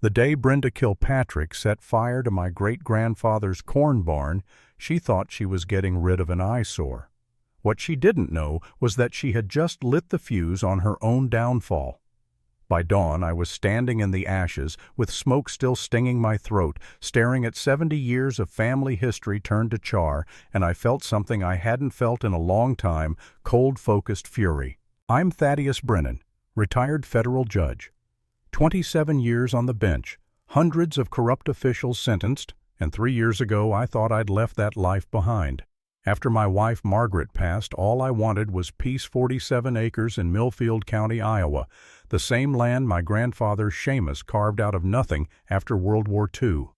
The day Brenda Kilpatrick set fire to my great-grandfather's corn barn, she thought she was getting rid of an eyesore. What she didn't know was that she had just lit the fuse on her own downfall. By dawn, I was standing in the ashes, with smoke still stinging my throat, staring at 70 years of family history turned to char, and I felt something I hadn't felt in a long time, cold-focused fury. I'm Thaddeus Brennan, retired federal judge. 27 years on the bench, hundreds of corrupt officials sentenced, and 3 years ago I thought I'd left that life behind. After my wife Margaret passed, all I wanted was peace. 47 acres in Millfield County, Iowa, the same land my grandfather Seamus carved out of nothing after World War II.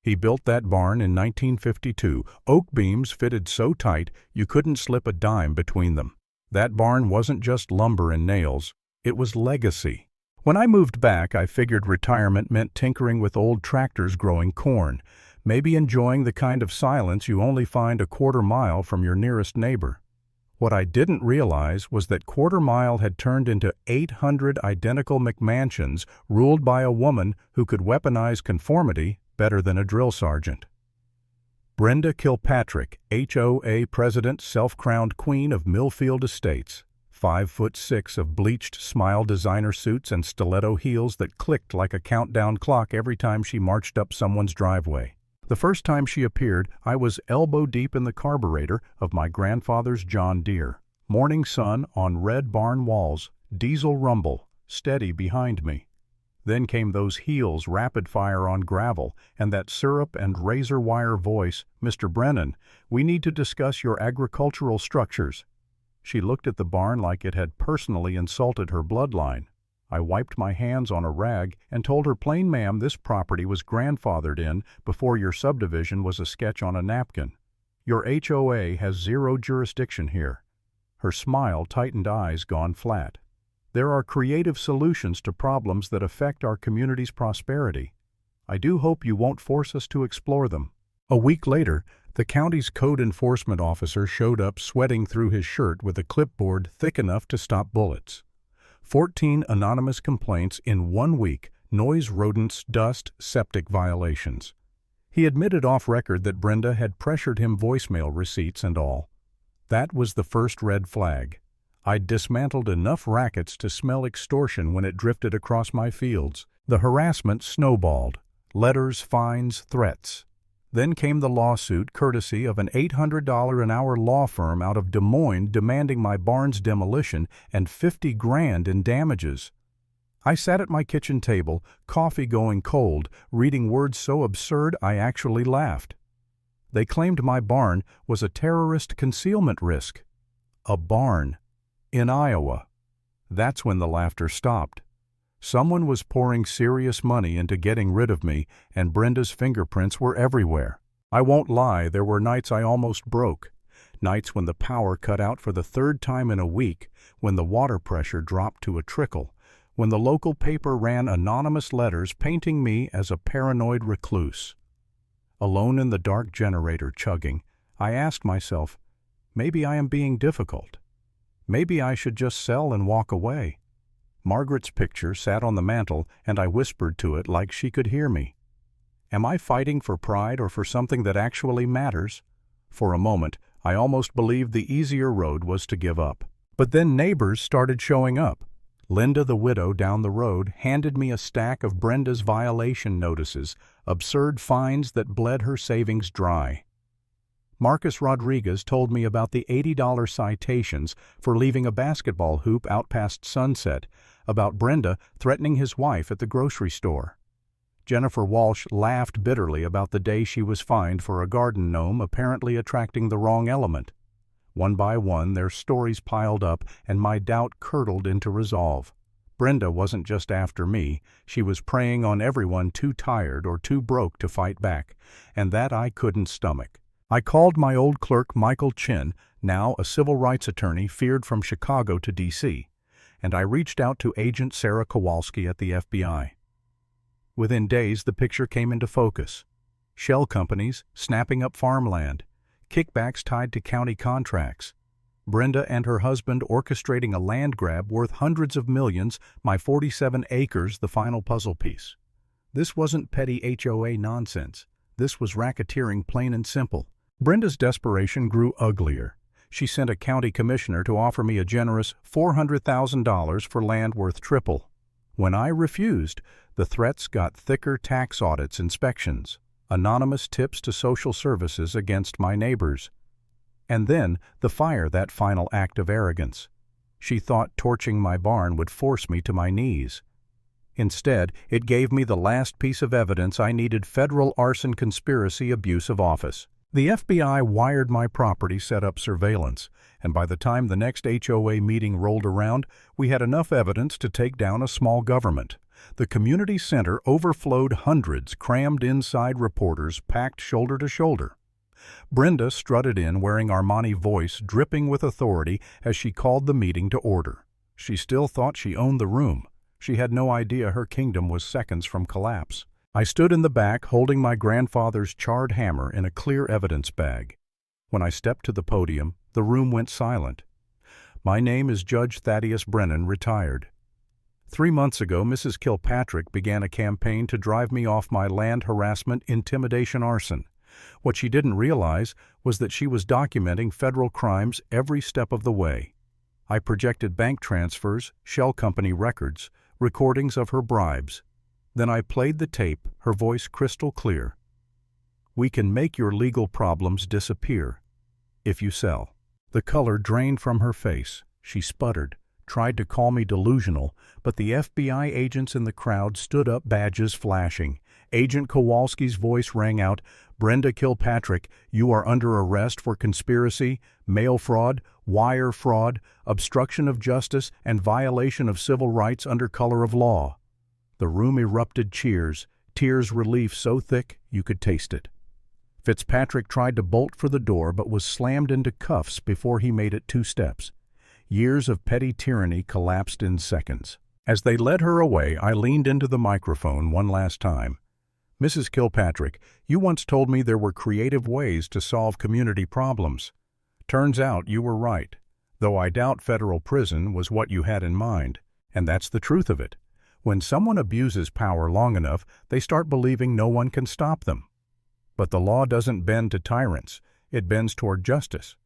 He built that barn in 1952, oak beams fitted so tight you couldn't slip a dime between them. That barn wasn't just lumber and nails, it was legacy. When I moved back, I figured retirement meant tinkering with old tractors growing corn, maybe enjoying the kind of silence you only find a quarter mile from your nearest neighbor. What I didn't realize was that quarter mile had turned into 800 identical McMansions ruled by a woman who could weaponize conformity better than a drill sergeant. Brenda Kilpatrick, HOA President, self-crowned Queen of Millfield Estates. 5'6" of bleached smile designer suits and stiletto heels that clicked like a countdown clock every time she marched up someone's driveway. The first time she appeared, I was elbow-deep in the carburetor of my grandfather's John Deere. Morning sun on red barn walls, diesel rumble, steady behind me. Then came those heels rapid fire on gravel, and that syrup and razor wire voice, "Mr. Brennan, we need to discuss your agricultural structures." She looked at the barn like it had personally insulted her bloodline. I wiped my hands on a rag and told her, "Plain ma'am, this property was grandfathered in before your subdivision was a sketch on a napkin. Your HOA has zero jurisdiction here." Her smile tightened eyes gone flat. "There are creative solutions to problems that affect our community's prosperity. I do hope you won't force us to explore them." A week later, the county's code enforcement officer showed up sweating through his shirt with a clipboard thick enough to stop bullets. 14 anonymous complaints in 1 week, noise, rodents, dust, septic violations. He admitted off record that Brenda had pressured him, voicemail receipts and all. That was the first red flag. I'd dismantled enough rackets to smell extortion when it drifted across my fields. The harassment snowballed. Letters, fines, threats. Then came the lawsuit, courtesy of an $800 an hour law firm out of Des Moines, demanding my barn's demolition and $50 grand in damages. I sat at my kitchen table, coffee going cold, reading words so absurd I actually laughed. They claimed my barn was a terrorist concealment risk. A barn. In Iowa. That's when the laughter stopped. Someone was pouring serious money into getting rid of me, and Brenda's fingerprints were everywhere. I won't lie, there were nights I almost broke. Nights when the power cut out for the 3rd time in a week, when the water pressure dropped to a trickle, when the local paper ran anonymous letters painting me as a paranoid recluse. Alone in the dark generator chugging, I asked myself, maybe I am being difficult. Maybe I should just sell and walk away. Margaret's picture sat on the mantel, and I whispered to it like she could hear me. Am I fighting for pride or for something that actually matters? For a moment, I almost believed the easier road was to give up. But then neighbors started showing up. Linda, the widow down the road, handed me a stack of Brenda's violation notices, absurd fines that bled her savings dry. Marcus Rodriguez told me about the $80 citations for leaving a basketball hoop out past sunset, about Brenda threatening his wife at the grocery store. Jennifer Walsh laughed bitterly about the day she was fined for a garden gnome apparently attracting the wrong element. One by one, their stories piled up, and my doubt curdled into resolve. Brenda wasn't just after me, she was preying on everyone too tired or too broke to fight back, and that I couldn't stomach. I called my old clerk Michael Chin, now a civil rights attorney feared from Chicago to D.C., and I reached out to Agent Sarah Kowalski at the FBI. Within days, the picture came into focus. Shell companies snapping up farmland, kickbacks tied to county contracts, Brenda and her husband orchestrating a land grab worth hundreds of millions, my 47 acres the final puzzle piece. This wasn't petty HOA nonsense. This was racketeering, plain and simple. Brenda's desperation grew uglier. She sent a county commissioner to offer me a generous $400,000 for land worth triple. When I refused, the threats got thicker: tax audits, inspections, anonymous tips to social services against my neighbors. And then the fire, that final act of arrogance. She thought torching my barn would force me to my knees. Instead, it gave me the last piece of evidence I needed: federal arson, conspiracy, abuse of office. The FBI wired my property, set up surveillance, and by the time the next HOA meeting rolled around, we had enough evidence to take down a small government. The community center overflowed, hundreds crammed inside, reporters packed shoulder to shoulder. Brenda strutted in wearing Armani, voice dripping with authority as she called the meeting to order. She still thought she owned the room. She had no idea her kingdom was seconds from collapse. I stood in the back holding my grandfather's charred hammer in a clear evidence bag. When I stepped to the podium, the room went silent. My name is Judge Thaddeus Brennan, retired. 3 months ago, Mrs. Kilpatrick began a campaign to drive me off my land: harassment, intimidation, arson. What she didn't realize was that she was documenting federal crimes every step of the way. I projected bank transfers, shell company records, recordings of her bribes. Then I played the tape, her voice crystal clear. "We can make your legal problems disappear if you sell." The color drained from her face. She sputtered, tried to call me delusional, but the FBI agents in the crowd stood up, badges flashing. Agent Kowalski's voice rang out, "Brenda Kilpatrick, you are under arrest for conspiracy, mail fraud, wire fraud, obstruction of justice, and violation of civil rights under color of law." The room erupted cheers, tears, relief so thick you could taste it. Fitzpatrick tried to bolt for the door but was slammed into cuffs before he made it 2 steps. Years of petty tyranny collapsed in seconds. As they led her away, I leaned into the microphone one last time. "Mrs. Kilpatrick, you once told me there were creative ways to solve community problems. Turns out you were right, though I doubt federal prison was what you had in mind. And that's the truth of it. When someone abuses power long enough, they start believing no one can stop them. But the law doesn't bend to tyrants. It bends toward justice.